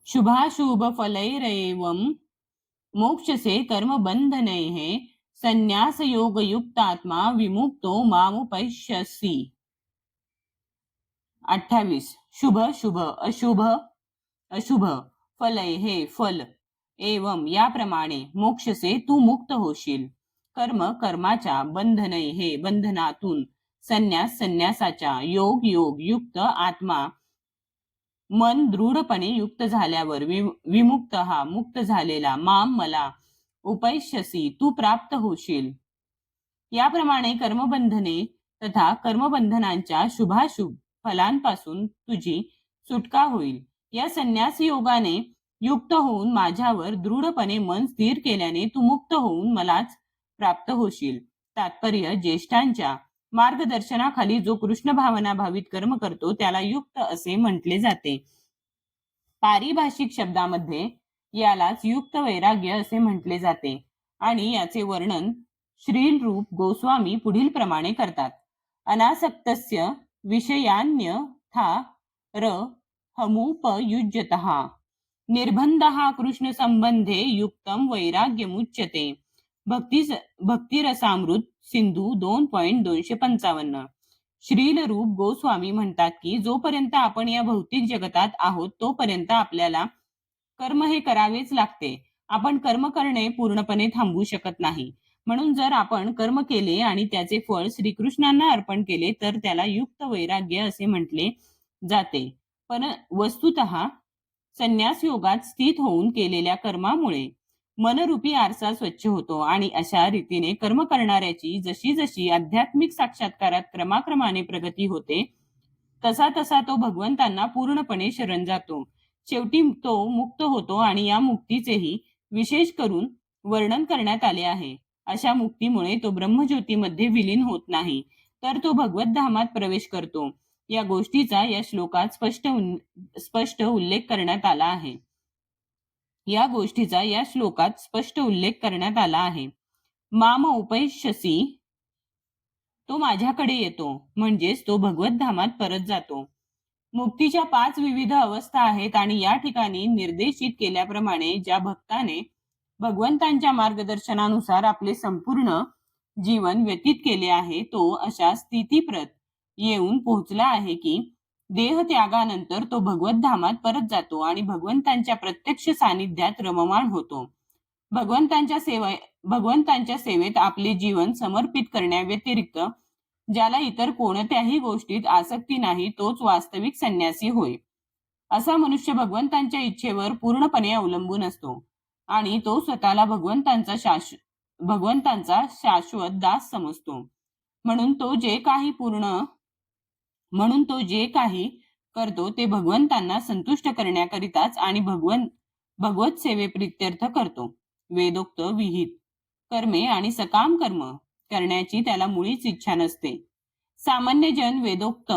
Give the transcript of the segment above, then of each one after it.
शुभाशुभ फलैरेवं मोक्षसे कर्म बंधनैः संन्यास योग युक्तात्मा विमुक्तो मामुपैष्यसि. 28. शुभ शुभ अशुभ अशुभ फलय हे फल एवं याप्रमाणे मोक्षसे तू मुक्त होशील. कर्म कर्माच्या बंधनय हे बंधनातून संन्यास संन्यासाच्या योग योग युक्त आत्मा मन दृढपणे युक्त झाल्यावर विमुक्त हा मुक्त झालेला माम मला उपैष्यसी तू प्राप्त होशील. याप्रमाणे कर्मबंधने तथा कर्मबंधनांच्या शुभाशुभ फलांपासून तुझी सुटका होईल. या संन्यास योगाने युक्त होऊन माझ्यावर दृढपणे मन स्थिर केल्याने तू मुक्त होऊन मलाच प्राप्त होशील. तात्पर्य: ज्येष्ठांच्या मार्गदर्शनाखाली जो कृष्ण भावना भावित कर्म करतो त्याला युक्त असे म्हटले जाते. पारिभाषिक शब्दामध्ये यालाच युक्त वैराग्य असे म्हटले जाते आणि याचे वर्णन श्रील रूप गोस्वामी पुढील प्रमाणे करतात. अनासक्तस्य विषयान्यथा हमुपयुज्यतः निर्बंधः कृष्ण संबंधे युक्तम वैराग्यमुच्यते. भक्तिरसामृत सिंधू 2.255. श्रील रूप गोस्वामी म्हणतात की जोपर्यंत आपण या भौतिक जगतात आहोत तोपर्यंत आपल्याला कर्म हे करावेच लागते. आपण कर्म करणे पूर्णपणे थांबवू शकत नाही. म्हणून जर आपण कर्म केले आणि त्याचे फळ श्रीकृष्णांना अर्पण केले तर त्याला युक्त वैराग्य असे म्हटले जाते. पण वस्तुतः संन्यास योगात स्थित होऊन केलेल्या कर्मामुळे मनरूपी आरसा स्वच्छ होतो आणि अशा रीतीने कर्म करणाऱ्याची जशी जशी आध्यात्मिक साक्षात्कारात क्रमाक्रमाने प्रगती होते तसा तसा तो भगवंतांना पूर्णपणे शरण जातो. शेवटी तो मुक्त होतो आणि या मुक्तीचेही विशेष करून वर्णन करण्यात आले आहे. अशा मुक्तीमुळे तो ब्रह्मज्योतीमध्ये विलीन होत नाही तर तो भगवत धामात प्रवेश करतो. या गोष्टीचा या श्लोकात स्पष्ट उल्लेख करण्यात आला आहे. या गोष्टीचा या श्लोकात स्पष्ट उल्लेख करण्यात आला आहे. माम उपैष्यसी तो माझ्याकडे येतो म्हणजेच तो भगवत धामात परत जातो. मुक्तीच्या 5 विविध अवस्था आहेत आणि या ठिकाणी निर्देशित केल्याप्रमाणे ज्या भक्ताने भगवंतांच्या मार्गदर्शनानुसार आपले संपूर्ण जीवन व्यतीत केले आहे तो अशा स्थितीप्रत येऊन पोहोचला आहे की देह त्यागानंतर तो भगवत धामात परत जातो आणि भगवंतांच्या प्रत्यक्ष सानिध्यात रममाण होतो. भगवंतांच्या सेवेत आपले जीवन समर्पित करण्याव्यतिरिक्त ज्याला इतर कोणत्याही गोष्टीत आसक्ती नाही तोच वास्तविक संन्यासी होय. असा मनुष्य भगवंतांच्या इच्छेवर पूर्णपणे अवलंबून असतो आणि तो स्वतःला भगवंतांचा शाश्वत दास समजतो. म्हणून तो जे काही करतो ते भगवंतांना संतुष्ट करण्याकरिताच आणि भगवत सेवेप्रित्यर्थ करतो. वेदोक्त विहित कर्मे आणि सकाम कर्म करण्याची त्याला मुळीच इच्छा नसते. सामान्य जन वेदोक्त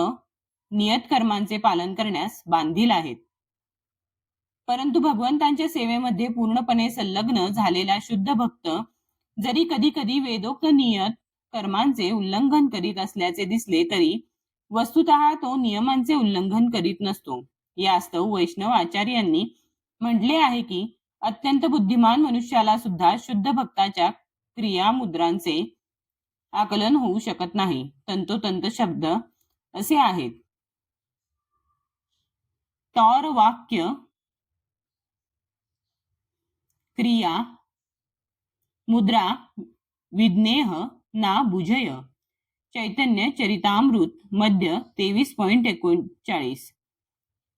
नियत कर्मांचे पालन करण्यास बांधील आहेत. परंतु भगवंतांच्या सेवेमध्ये पूर्णपणे संलग्न झालेला शुद्ध भक्त जरी कधी कधी वेदोक्त नियत कर्मांचे उल्लंघन करीत असल्याचे दिसले तरी वस्तुतः तो नियमांचे उल्लंघन करीत नसतो. यास्तव वैष्णव आचार्यांनी म्हटले आहे की अत्यंत बुद्धिमान मनुष्याला सुद्धा शुद्ध भक्ताच्या क्रियामुद्रांचे आकलन होऊ शकत नाही. तंतोतंत शब्द असे आहेत. तौर वाक्य क्रिया मुद्रा विज्ञेह ना बुझय. चैतन्य चरितामृत मध्य 23.39.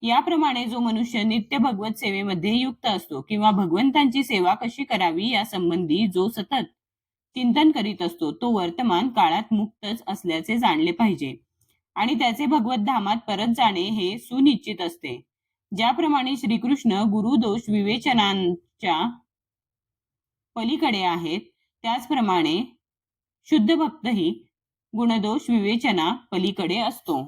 याप्रमाणे जो मनुष्य नित्य भगवत सेवेमध्ये युक्त असतो किंवा भगवंतांची सेवा कशी करावी या संबंधी जो सतत चिंतन करीत असतो तो वर्तमान काळात मुक्तच असल्याचे जाणले पाहिजे आणि त्याचे भगवत धामात परत जाणे हे सुनिश्चित असते. ज्याप्रमाणे श्रीकृष्ण गुरुदोष विवेचनांच्या पलीकडे आहेत त्याचप्रमाणे शुद्ध भक्तही गुणदोष विवेचना पलीकडे असतो.